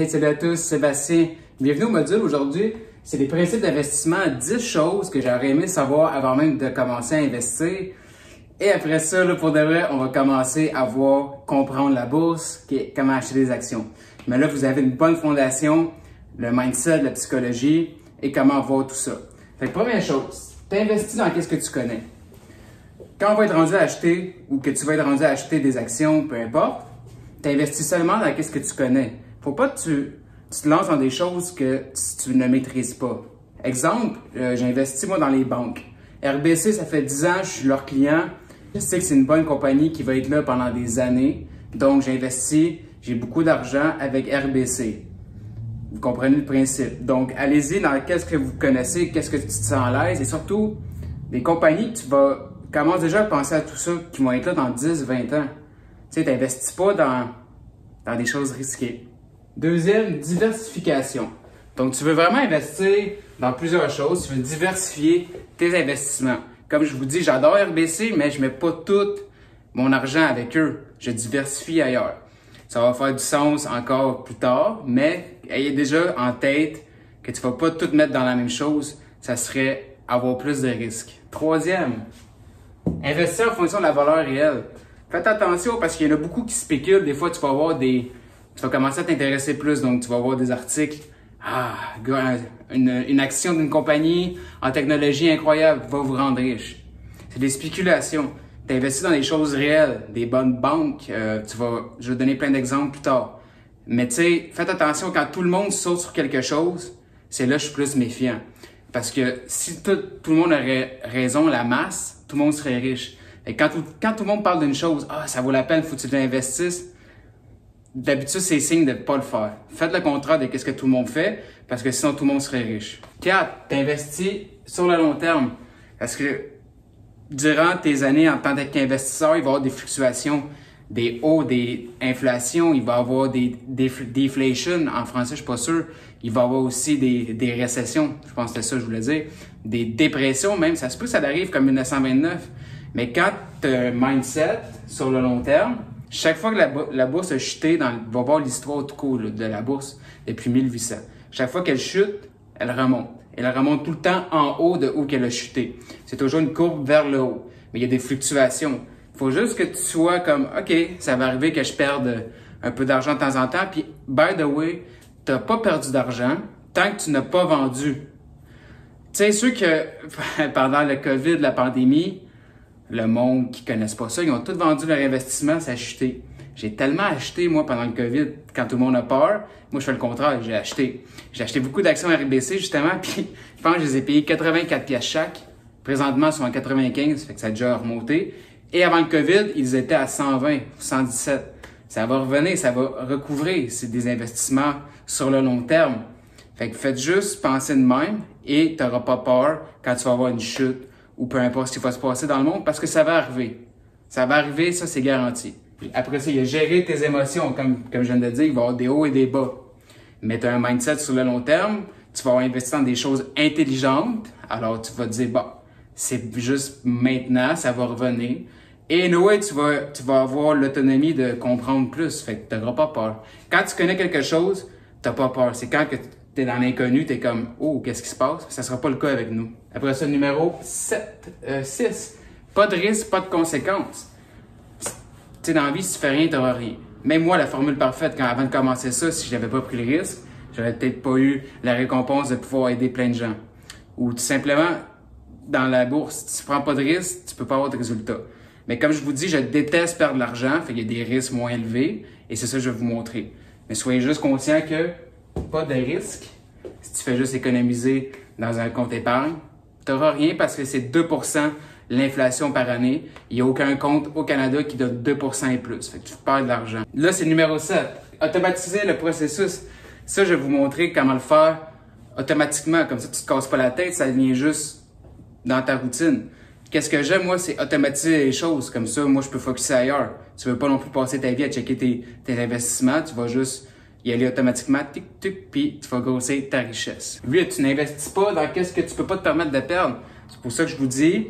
Hey, salut à tous, Sébastien. Bienvenue au module aujourd'hui. C'est des principes d'investissement, 10 choses que j'aurais aimé savoir avant même de commencer à investir. Et après ça, là, pour de vrai, on va commencer à comprendre la bourse, comment acheter des actions. Mais là, vous avez une bonne fondation, le mindset, la psychologie et comment voir tout ça. Fait que première chose, t'investis dans qu'est-ce que tu connais. Quand on va être rendu à acheter ou que tu vas être rendu à acheter des actions, peu importe, t'investis seulement dans qu'est-ce que tu connais. Faut pas que tu te lances dans des choses que tu ne maîtrises pas. Exemple, j'investis moi dans les banques. RBC, ça fait 10 ans, je suis leur client. Je sais que c'est une bonne compagnie qui va être là pendant des années. Donc, j'investis, j'ai beaucoup d'argent avec RBC. Vous comprenez le principe. Donc, allez-y dans qu'est-ce que vous connaissez, qu'est-ce que tu te sens à l'aise et surtout, des compagnies, commence déjà à penser à tout ça qui vont être là dans 10, 20 ans. Tu sais, t'investis pas dans des choses risquées. Deuxième, diversification. Donc, tu veux vraiment investir dans plusieurs choses. Tu veux diversifier tes investissements. Comme je vous dis, j'adore RBC, mais je mets pas tout mon argent avec eux. Je diversifie ailleurs. Ça va faire du sens encore plus tard, mais ayez déjà en tête que tu vas pas tout mettre dans la même chose. Ça serait avoir plus de risques. Troisième, investir en fonction de la valeur réelle. Faites attention parce qu'il y en a beaucoup qui spéculent. Des fois, tu vas commencer à t'intéresser plus. Donc, tu vas voir des articles. Une action d'une compagnie en technologie incroyable va vous rendre riche. C'est des spéculations. Tu investis dans des choses réelles, des bonnes banques. Je vais donner plein d'exemples plus tard. Mais tu sais, faites attention quand tout le monde saute sur quelque chose. C'est là que je suis plus méfiant. Parce que si tout le monde aurait raison, la masse, tout le monde serait riche. Et quand tout le monde parle d'une chose, ça vaut la peine, faut que tu l'investisses. D'habitude, c'est signe de ne pas le faire. Faites le contraire de ce que tout le monde fait, parce que sinon tout le monde serait riche. 4. T'investis sur le long terme. Parce que durant tes années en tant qu'investisseur, il va y avoir des fluctuations, des hauts, des inflations, il va y avoir des deflation, en français, je suis pas sûr. Il va y avoir aussi des récessions, je pense que c'est ça que je voulais dire. Des dépressions même, ça se peut que ça arrive comme 1929. Mais quand tu as un mindset sur le long terme, chaque fois que la bourse a chuté, va voir l'histoire tout court de la bourse depuis 1800. Chaque fois qu'elle chute, elle remonte. Elle remonte tout le temps en haut de où qu'elle a chuté. C'est toujours une courbe vers le haut. Mais il y a des fluctuations. Il faut juste que tu sois comme, OK, ça va arriver que je perde un peu d'argent de temps en temps. Puis, by the way, tu n'as pas perdu d'argent tant que tu n'as pas vendu. Tu sais, ceux que pendant le COVID, la pandémie, le monde qui ne connaissent pas ça, ils ont tous vendu leur investissement, ça a chuté. J'ai tellement acheté, moi, pendant le COVID, quand tout le monde a peur. Moi, je fais le contraire, j'ai acheté. J'ai acheté beaucoup d'actions RBC, justement, puis je pense que je les ai payés 84 pièces chaque. Présentement, ils sont à 95, fait que ça a déjà remonté. Et avant le COVID, ils étaient à 120, 117. Ça va revenir, ça va recouvrir. C'est des investissements sur le long terme. Fait que faites juste penser de même et tu n'auras pas peur quand tu vas avoir une chute ou peu importe ce qui va se passer dans le monde, parce que ça va arriver. Ça va arriver, ça c'est garanti. Puis après ça, il y a gérer tes émotions, comme je viens de dire, il va y avoir des hauts et des bas. Mais tu as un mindset sur le long terme, tu vas investir dans des choses intelligentes, alors tu vas te dire, c'est juste maintenant, ça va revenir. Et anyway, tu vas avoir l'autonomie de comprendre plus, fait que tu n'auras pas peur. Quand tu connais quelque chose, tu n'as pas peur. C'est quand que tu es dans l'inconnu, tu es comme, qu'est-ce qui se passe? Ça sera pas le cas avec nous. Après ça, numéro 6. Pas de risque, pas de conséquences. Tu sais, dans la vie, si tu fais rien, tu n'auras rien. Même moi, la formule parfaite, avant de commencer ça, si je n'avais pas pris le risque, j'aurais peut-être pas eu la récompense de pouvoir aider plein de gens. Ou tout simplement, dans la bourse, si tu prends pas de risque, tu peux pas avoir de résultats. Mais comme je vous dis, je déteste perdre de l'argent, fait qu'il y a des risques moins élevés, et c'est ça que je vais vous montrer. Mais soyez juste conscient que pas de risque. Si tu fais juste économiser dans un compte épargne, tu n'auras rien parce que c'est 2% l'inflation par année. Il n'y a aucun compte au Canada qui donne 2% et plus. Fait que tu perds de l'argent. Là, c'est numéro 7. Automatiser le processus. Ça, je vais vous montrer comment le faire automatiquement. Comme ça, tu ne te casses pas la tête, ça vient juste dans ta routine. Qu'est-ce que j'aime, moi, c'est automatiser les choses. Comme ça, moi, je peux focusser ailleurs. Tu ne veux pas non plus passer ta vie à checker tes investissements. Tu vas juste y aller automatiquement, tic, puis tu vas grossir ta richesse. Lui, tu n'investis pas dans qu'est-ce que tu peux pas te permettre de perdre. C'est pour ça que je vous dis,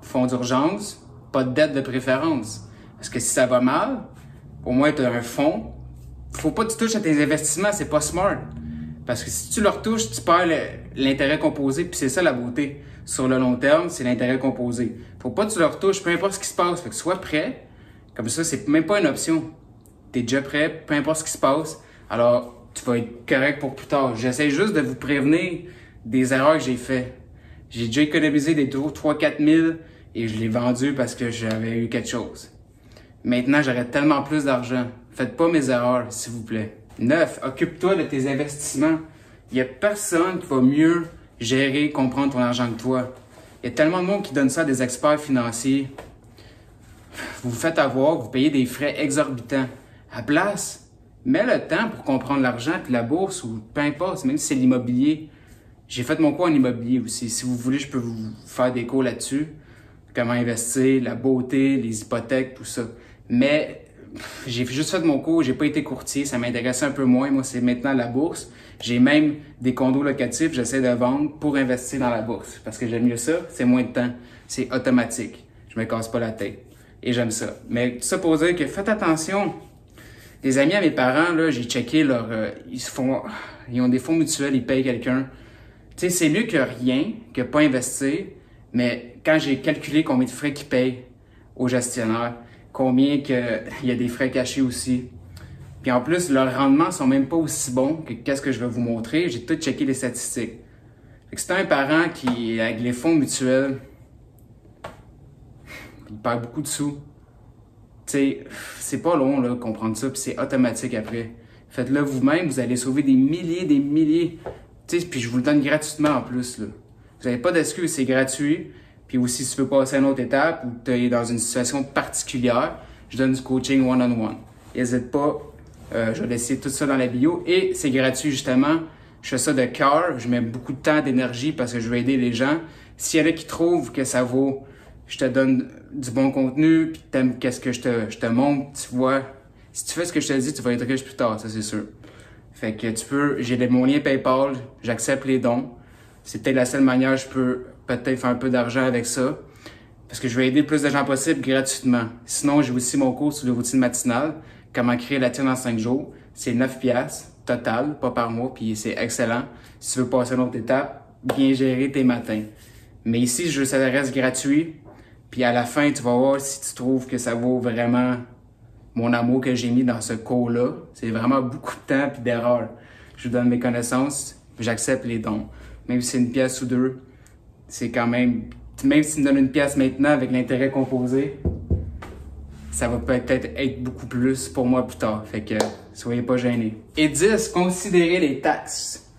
fonds d'urgence, pas de dette de préférence. Parce que si ça va mal, au moins tu as un fonds faut pas que tu touches à tes investissements, c'est pas smart. Parce que si tu leur touches, tu perds l'intérêt composé, puis c'est ça la beauté. Sur le long terme, c'est l'intérêt composé. Faut pas que tu leur touches, peu importe ce qui se passe. Fait que sois prêt. Comme ça, c'est même pas une option. T'es déjà prêt, peu importe ce qui se passe. Alors, tu vas être correct pour plus tard. J'essaie juste de vous prévenir des erreurs que j'ai faites. J'ai déjà économisé des 3-4 000 et je l'ai vendu parce que j'avais eu quelque chose. Maintenant, j'aurais tellement plus d'argent. Faites pas mes erreurs, s'il vous plaît. 9. Occupe-toi de tes investissements. Il y a personne qui va mieux gérer, comprendre ton argent que toi. Il y a tellement de monde qui donne ça à des experts financiers. Vous vous faites avoir, vous payez des frais exorbitants. À place, mets le temps pour comprendre l'argent, puis la bourse, ou peu importe, même si c'est l'immobilier. J'ai fait mon cours en immobilier aussi. Si vous voulez, je peux vous faire des cours là-dessus. Comment investir, la beauté, les hypothèques, tout ça. Mais j'ai juste fait mon cours, j'ai pas été courtier, ça m'intéressait un peu moins. Moi, c'est maintenant la bourse. J'ai même des condos locatifs, j'essaie de vendre pour investir dans la bourse. Parce que j'aime mieux ça, c'est moins de temps. C'est automatique. Je me casse pas la tête. Et j'aime ça. Mais tout ça pour dire que faites attention. Des amis à mes parents, là, j'ai checké leur... ils ont des fonds mutuels, ils payent quelqu'un. Tu sais, c'est mieux que rien, que pas investir. Mais quand j'ai calculé combien de frais qu'ils payent au gestionnaire, combien il y a des frais cachés aussi. Puis en plus, leurs rendements sont même pas aussi bons que qu'est-ce que je vais vous montrer. J'ai tout checké les statistiques. Fait que c'est un parent qui, avec les fonds mutuels, il perd beaucoup de sous. Tu sais, c'est pas long, là, comprendre ça, puis c'est automatique après. Faites-le vous-même, vous allez sauver des milliers. Tu sais, puis je vous le donne gratuitement en plus, là. Vous n'avez pas d'excuse, c'est gratuit. Puis aussi, si tu veux passer à une autre étape ou tu es dans une situation particulière, je donne du coaching one-on-one. N'hésite pas, je vais laisser tout ça dans la bio. Et c'est gratuit, justement. Je fais ça de cœur, je mets beaucoup de temps, d'énergie parce que je veux aider les gens. S'il y en a qui trouvent que ça vaut, je te donne du bon contenu, puis t'aimes qu'est-ce que je te montre, tu vois. Si tu fais ce que je te dis, tu vas être riche plus tard, ça c'est sûr. Fait que tu peux, j'ai mon lien PayPal, j'accepte les dons. C'est peut-être la seule manière je peux peut-être faire un peu d'argent avec ça. Parce que je vais aider le plus de gens possible gratuitement. Sinon, j'ai aussi mon cours sur les routines matinales. Comment créer la tienne en 5 jours. C'est 9 piastres total, pas par mois, puis c'est excellent. Si tu veux passer à une autre étape, bien gérer tes matins. Mais ici, ça reste gratuit. Puis à la fin, tu vas voir si tu trouves que ça vaut vraiment mon amour que j'ai mis dans ce cours-là. C'est vraiment beaucoup de temps puis d'erreurs. Je vous donne mes connaissances, j'accepte les dons. Même si c'est une pièce ou deux, c'est quand même si tu me donnes une pièce maintenant avec l'intérêt composé, ça va peut-être être beaucoup plus pour moi plus tard. Fait que soyez pas gênés. Et 10, considérez les taxes.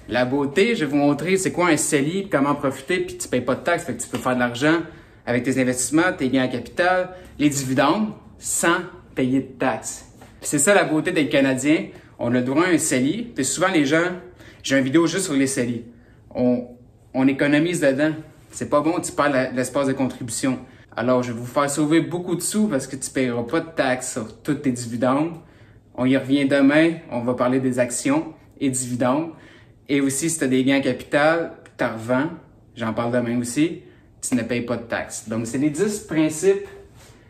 La beauté, je vais vous montrer c'est quoi un CELI, comment profiter, puis tu payes pas de taxes, fait que tu peux faire de l'argent avec tes investissements, tes gains en capital, les dividendes, sans payer de taxes. C'est ça la beauté d'être Canadien. On a le droit à un CELI, puis souvent les gens, j'ai une vidéo juste sur les CELI. On économise dedans. C'est pas bon, tu perds l'espace de contribution. Alors, je vais vous faire sauver beaucoup de sous parce que tu ne paieras pas de taxes sur tous tes dividendes. On y revient demain. On va parler des actions et dividendes. Et aussi, si tu as des gains en capital, tu en revends, j'en parle demain aussi, tu ne payes pas de taxes. Donc, c'est les 10 principes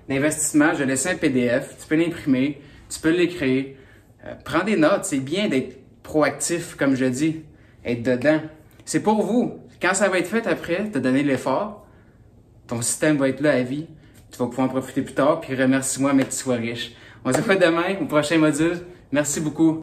d'investissement. Je vais laisser un PDF. Tu peux l'imprimer, tu peux l'écrire. Prends des notes. C'est bien d'être proactif, comme je dis, être dedans. C'est pour vous. Quand ça va être fait après, tu as donné l'effort, ton système va être là à vie. Tu vas pouvoir en profiter plus tard, puis remercie-moi, mais que tu sois riche. On se voit demain au prochain module. Merci beaucoup.